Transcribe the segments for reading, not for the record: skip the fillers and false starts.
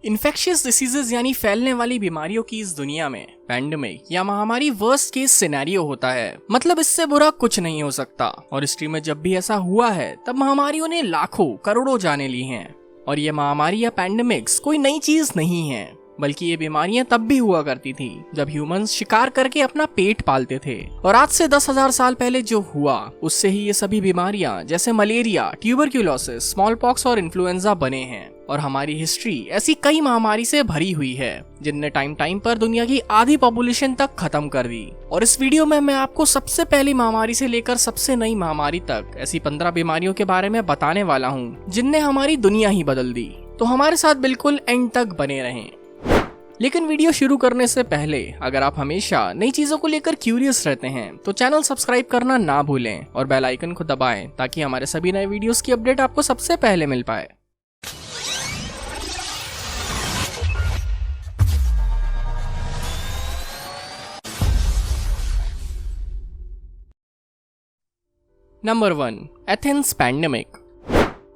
Infectious diseases यानी फैलने वाली बीमारियों की इस दुनिया में पैंडेमिक या महामारी वर्स्ट केस सिनेरियो होता है। मतलब इससे बुरा कुछ नहीं हो सकता। और हिस्ट्री में जब भी ऐसा हुआ है तब महामारियों ने लाखों करोड़ों जाने ली हैं। और ये महामारी या पैंडेमिक्स कोई नई चीज नहीं है, बल्कि ये बीमारियां तब भी हुआ करती थी जब ह्यूमंस शिकार करके अपना पेट पालते थे। और आज से 10,000 साल पहले जो हुआ उससे ही ये सभी बीमारियां जैसे मलेरिया, ट्यूबरक्यूलोसिस, स्मॉल पॉक्स और इन्फ्लुएंजा बने हैं। और हमारी हिस्ट्री ऐसी कई महामारी से भरी हुई है जिनने टाइम पर दुनिया की आधी पॉपुलेशन तक खत्म कर दी। और इस वीडियो में मैं आपको सबसे पहली महामारी से लेकर सबसे नई महामारी तक ऐसी 15 बीमारियों के बारे में बताने वाला हूँ जिनने हमारी दुनिया ही बदल दी। तो हमारे साथ बिल्कुल एंड तक बने रहें। लेकिन वीडियो शुरू करने से पहले अगर आप हमेशा नई चीजों को लेकर क्यूरियस रहते हैं तो चैनल सब्सक्राइब करना ना भूलें और बेल आइकन को दबाएं ताकि हमारे सभी नए वीडियोस की अपडेट आपको सबसे पहले मिल पाए। Number 1, Athens pandemic.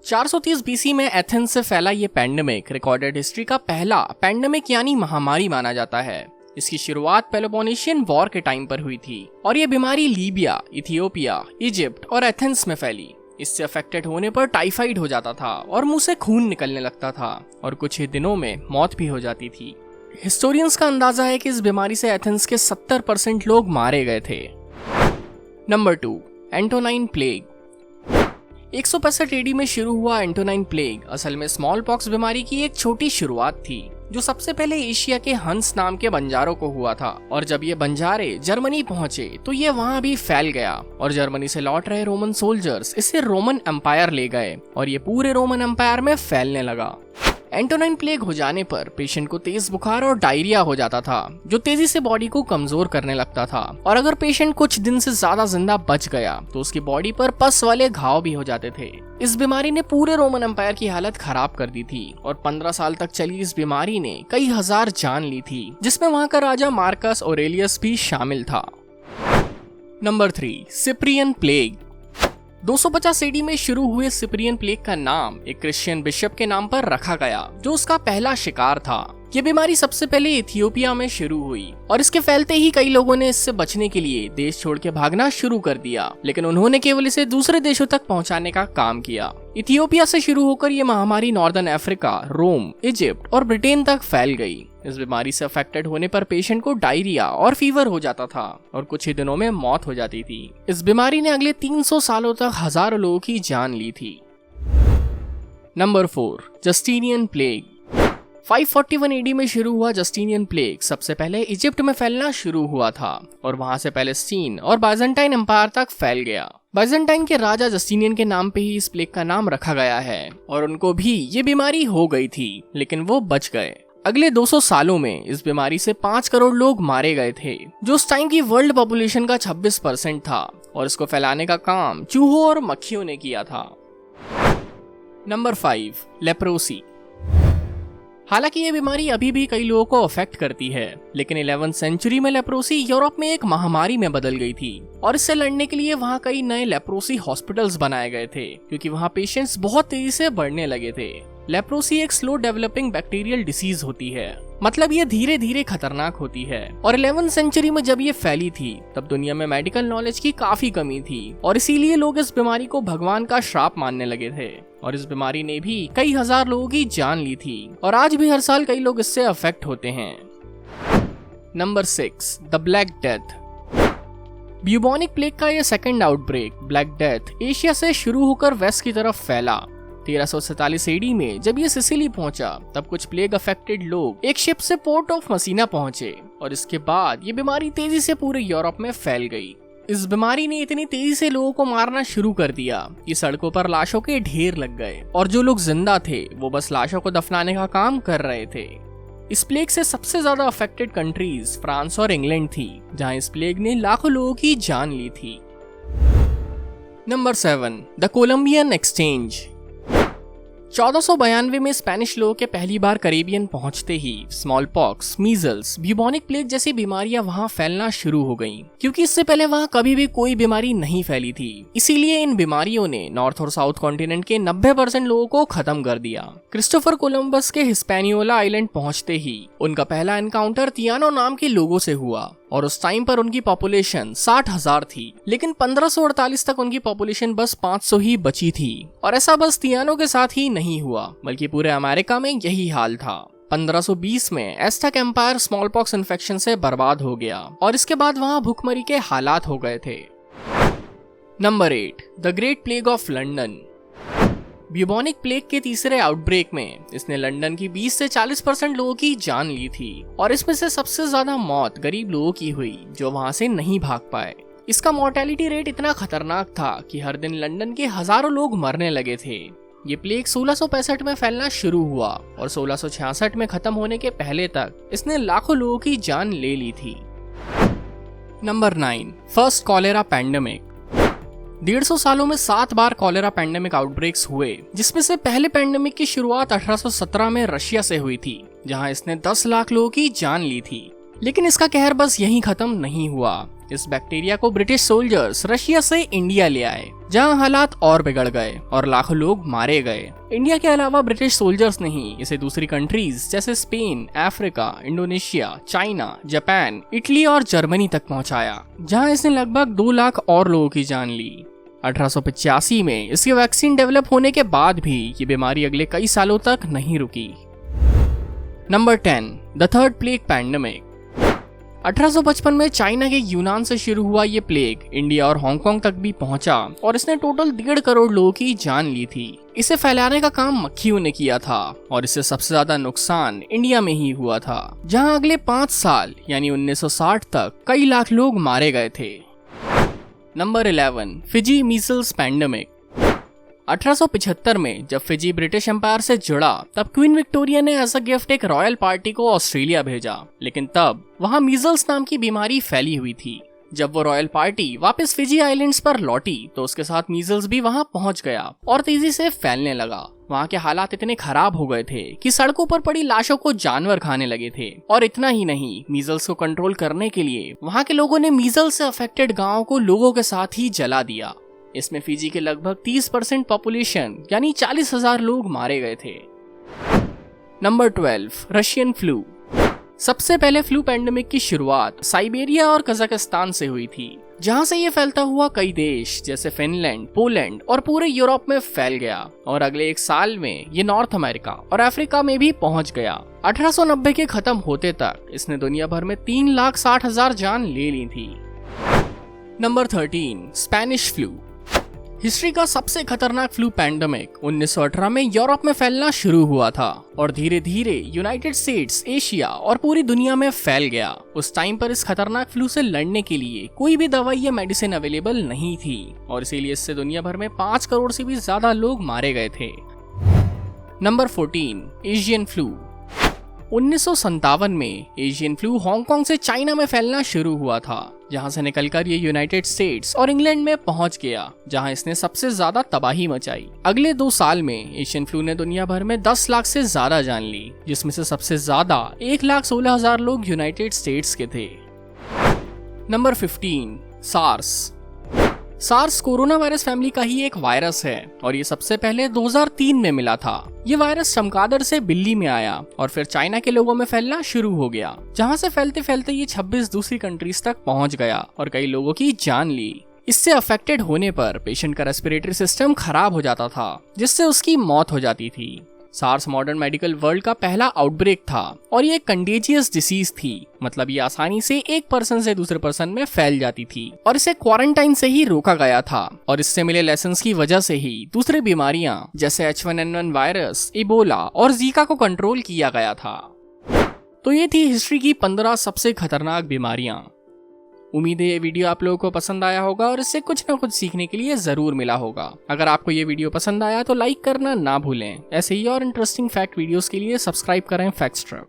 430 बीसी में एथेंस से फैला ये पैंडेमिक रिकॉर्डेड हिस्ट्री का पहला पैंडेमिक यानी महामारी माना जाता है। इसकी शुरुआत पेलोपोनेशियन वॉर के टाइम पर हुई थी और ये बीमारी लीबिया, इथियोपिया, इजिप्ट और एथेंस में फैली। इससे अफेक्टेड होने पर टाइफाइड हो जाता था और मुंह से खून निकलने लगता था और कुछ ही दिनों में मौत भी हो जाती थी। हिस्टोरियंस का अंदाजा है कि इस बीमारी से एथेंस के 70% लोग मारे गए थे। Number 2, Antonine plague. 165 एडी में शुरू हुआ एंटोनाइन प्लेग असल में स्मॉल पॉक्स बीमारी की एक छोटी शुरुआत थी जो सबसे पहले एशिया के हंस नाम के बंजारों को हुआ था। और जब ये बंजारे जर्मनी पहुंचे तो ये वहां भी फैल गया और जर्मनी से लौट रहे रोमन सोल्जर्स इसे रोमन एम्पायर ले गए और ये पूरे रोमन एम्पायर में फैलने लगा। एंटोनाइन प्लेग हो जाने पर पेशेंट को तेज बुखार और डायरिया हो जाता था जो तेजी से बॉडी को कमजोर करने लगता था। और अगर पेशेंट कुछ दिन से ज्यादा जिंदा बच गया तो उसकी बॉडी पर पस वाले घाव भी हो जाते थे। इस बीमारी ने पूरे रोमन एम्पायर की हालत खराब कर दी थी और 15 साल तक चली इस बीमारी ने कई हजार जान ली थी जिसमें वहां का राजा मार्कस ऑरेलियस भी शामिल था। Number 3, Cyprian plague. 250 एडी में शुरू हुए सिप्रियन प्लेग का नाम एक क्रिश्चियन बिशप के नाम पर रखा गया जो उसका पहला शिकार था। ये बीमारी सबसे पहले इथियोपिया में शुरू हुई और इसके फैलते ही कई लोगों ने इससे बचने के लिए देश छोड़ के भागना शुरू कर दिया, लेकिन उन्होंने केवल इसे दूसरे देशों तक पहुंचाने का काम किया। इथियोपिया से शुरू होकर ये महामारी नॉर्दर्न अफ्रीका, रोम, इजिप्ट और ब्रिटेन तक फैल गई। इस बीमारी से अफेक्टेड होने पर पेशेंट को डायरिया और फीवर हो जाता था और कुछ ही दिनों में मौत हो जाती थी। इस बीमारी ने अगले 300 सालों तक हजारों लोगों की जान ली थी। Number 4, Justinian plague. 541 एडी में शुरू हुआ जस्टिनियन प्लेग सबसे पहले इजिप्ट में फैलना शुरू हुआ था और वहां से पैलेस्टीन और बाइजेंटाइन एम्पायर तक फैल गया। बाइजेंटाइन के राजा जस्टिनियन के नाम पे ही इस प्लेग का नाम रखा गया है और उनको भी ये बीमारी हो गई थी, लेकिन वो बच गए। अगले 200 सालों में इस बीमारी से 5 करोड़ लोग मारे गए थे जो उस टाइम की वर्ल्ड पॉपुलेशन का 26% था और इसको फैलाने का काम चूहों और मक्खियों ने किया था। Number 5, leprosy. हालांकि ये बीमारी अभी भी कई लोगों को अफेक्ट करती है, लेकिन 11वीं सेंचुरी में लेप्रोसी यूरोप में एक महामारी में बदल गई थी और इससे लड़ने के लिए वहाँ कई नए लेप्रोसी हॉस्पिटल्स बनाए गए थे क्योंकि वहाँ पेशेंट्स बहुत तेजी से बढ़ने लगे थे। लेप्रोसी एक स्लो डेवलपिंग बैक्टीरियल डिसीज होती है, मतलब ये धीरे धीरे खतरनाक होती है। और 11वीं सेंचुरी में जब ये फैली थी तब दुनिया में मेडिकल नॉलेज की काफी कमी थी और इसीलिए लोग इस बीमारी को भगवान का श्राप मानने लगे थे और इस बीमारी ने भी कई हजार लोगों की जान ली थी और आज भी हर साल कई लोग इससे अफेक्ट होते हैं। Number 6, the black death. Bubonic plague का यह second outbreak black death Asia से शुरू होकर वेस्ट की तरफ फैला। 1347 एडी में जब ये सिसिली पहुंचा तब कुछ प्लेग अफेक्टेड लोग एक शिप से पोर्ट ऑफ मसीना पहुंचे और इसके बाद ये बीमारी तेजी से पूरे यूरोप में फैल गई। इस बीमारी ने इतनी तेजी से लोगों को मारना शुरू कर दिया कि सड़कों पर लाशों के ढेर लग गए और जो लोग जिंदा थे वो बस लाशों को दफनाने का काम कर रहे थे। इस प्लेग से सबसे ज्यादा अफेक्टेड कंट्रीज फ्रांस और इंग्लैंड थी जहां इस प्लेग ने लाखों लोगों की जान ली थी। Number 7, the Colombian exchange. 1492 में स्पेनिश लोग के पहली बार कैरेबियन पहुंचते ही smallpox, measles, bubonic plague जैसी बीमारियां वहां फैलना शुरू हो गईं, क्योंकि इससे पहले वहां कभी भी कोई बीमारी नहीं फैली थी। इसीलिए इन बीमारियों ने नॉर्थ और साउथ कॉन्टिनेंट के 90% लोगों को खत्म कर दिया। क्रिस्टोफर कोलंबस के हिस्पैनियोला आइलैंड पहुंचते ही उनका पहला एनकाउंटर तियानो नाम के लोगों से हुआ और उस टाइम पर उनकी पॉपुलेशन 60,000 थी, लेकिन 1548 तक उनकी पॉपुलेशन बस 500 ही बची थी। और ऐसा बस तियानो के साथ ही नहीं हुआ, बल्कि पूरे अमेरिका में यही हाल था। 1520 में Aztec empire small pox infection से बर्बाद हो गया और इसके बाद वहां भुखमरी के हालात हो गए थे। Number 8, the great plague of London. Bubonic plague के तीसरे आउटब्रेक में इसने लंदन की 20 से 40% लोगों की जान ली थी और इसमें से सबसे ज्यादा मौत गरीब लोगों की हुई जो वहां से नहीं भाग पाए। इसका मोर्टेलिटी रेट इतना खतरनाक था कि हर दिन लंदन के हजारों लोग मरने लगे थे। ये प्लेग 1665 में फैलना शुरू हुआ और 1666 में खत्म होने के पहले तक इसने लाखों लोगों की जान ले ली थी। Number 9, first cholera pandemic. 150 सालों में 7 बार कॉलेरा पैंडेमिक आउटब्रेक्स हुए, जिसमें से पहले पैंडेमिक की शुरुआत 1817 में रशिया से हुई थी, जहां इसने 10 लाख लोगों की जान ली थी। लेकिन इसका कहर बस यहीं खत्म नहीं हुआ। इस बैक्टीरिया को ब्रिटिश सोल्जर्स रशिया से इंडिया ले आए, जहां हालात और बिगड़ गए और लाखों लोग मारे गए। इंडिया के अलावा ब्रिटिश सोल्जर्स ने ही इसे दूसरी कंट्रीज जैसे Spain, Africa, Indonesia, China, Japan, Italy और जर्मनी तक पहुंचाया, जहां इसने लगभग 2 लाख और लोगों की जान ली। 1885 में इसकी वैक्सीन डेवलप होने के बाद भी ये बीमारी अगले कई सालों तक नहीं रुकी। Number 10, the third plague pandemic. 1855 में चाइना के यूनान से शुरू हुआ ये प्लेग इंडिया और हांगकांग तक भी पहुंचा और इसने टोटल 1.5 करोड़ लोगों की जान ली थी। इसे फैलाने का काम मक्खियों ने किया था और इससे सबसे ज्यादा नुकसान इंडिया में ही हुआ था, जहां अगले 5 साल यानी 1960 तक कई लाख लोग मारे गए थे। Number 11, Fiji measles pandemic. 1875 में जब फिजी ब्रिटिश एम्पायर से जुड़ा तब क्वीन विक्टोरिया ने एज अ गिफ्ट एक रॉयल पार्टी को ऑस्ट्रेलिया भेजा, लेकिन तब वहां मीजल्स नाम की बीमारी फैली हुई थी। जब वो रॉयल पार्टी वापस फिजी आइलैंड्स पर लौटी तो उसके साथ मीजल्स भी वहां पहुंच गया और तेजी से फैलने लगा। वहां के हालात इतने खराब हो गए थे कि सड़कों पर पड़ी लाशों को जानवर खाने लगे थे। और इतना ही नहीं, मीजल्स को कंट्रोल करने के लिए वहां के लोगों ने मीजल्स से अफेक्टेड गाँव को लोगों के साथ ही जला दिया। इसमें फिजी के लगभग 30% पॉपुलेशन यानी 40,000 लोग मारे गए थे। Number 12, Russian flu. सबसे पहले फ्लू पैंडेमिक की शुरुआत साइबेरिया और कजाकिस्तान से हुई थी, जहां से ये फैलता हुआ कई देश जैसे फिनलैंड, पोलैंड और पूरे यूरोप में फैल गया और अगले 1 साल में ये नॉर्थ अमेरिका और अफ्रीका में भी पहुंच गया। 1890 के खत्म होते तक इसने दुनिया भर में 3,60,000 जान ले ली थी। Number 13, Spanish flu. हिस्ट्री का सबसे खतरनाक फ्लू पैंडेमिक 1918 में यूरोप में फैलना शुरू हुआ था और धीरे धीरे यूनाइटेड स्टेट्स, एशिया और पूरी दुनिया में फैल गया। उस टाइम पर इस खतरनाक फ्लू से लड़ने के लिए कोई भी दवाई या मेडिसिन अवेलेबल नहीं थी और इसीलिए इससे दुनिया भर में 5 करोड़ से भी ज्यादा लोग मारे गए थे। Number 14, Asian flu. 1957 में एशियन फ्लू हांगकांग से चाइना में फैलना शुरू हुआ था, जहां से निकलकर ये यूनाइटेड स्टेट्स और इंग्लैंड में पहुंच गया, जहां इसने सबसे ज्यादा तबाही मचाई। अगले 2 साल में एशियन फ्लू ने दुनिया भर में 10 लाख से ज्यादा जान ली, जिसमें से सबसे ज्यादा 1,16,000 लोग यूनाइटेड स्टेट्स के थे। Number 15, SARS. SARS corona virus family का ही एक वायरस है और ये सबसे पहले 2003 में मिला था। ये वायरस चमगादड़ से बिल्ली में आया और फिर चाइना के लोगों में फैलना शुरू हो गया, जहां से फैलते फैलते ये 26 दूसरी कंट्रीज तक पहुंच गया और कई लोगों की जान ली। इससे अफेक्टेड होने पर पेशेंट का रेस्पिरेटरी सिस्टम खराब हो जाता था, जिससे उसकी मौत हो जाती थी। सार्स मॉडर्न मेडिकल वर्ल्ड का पहला आउटब्रेक था और ये कंटेजियस डिसीज थी, मतलब ये आसानी से एक पर्सन से दूसरे पर्सन में फैल जाती थी और इसे क्वारंटाइन से ही रोका गया था और इससे मिले लेसन्स की वजह से ही दूसरी बीमारियां जैसे H1N1 वायरस, इबोला और जीका को कंट्रोल किया गया था। तो ये थी हिस्ट्री की 15 सबसे खतरनाक बीमारियां। उम्मीद है ये वीडियो आप लोगों को पसंद आया होगा और इससे कुछ ना कुछ सीखने के लिए जरूर मिला होगा। अगर आपको ये वीडियो पसंद आया तो लाइक करना ना भूलें। ऐसे ही और इंटरेस्टिंग फैक्ट वीडियोस के लिए सब्सक्राइब करें फैक्ट्स ट्रक।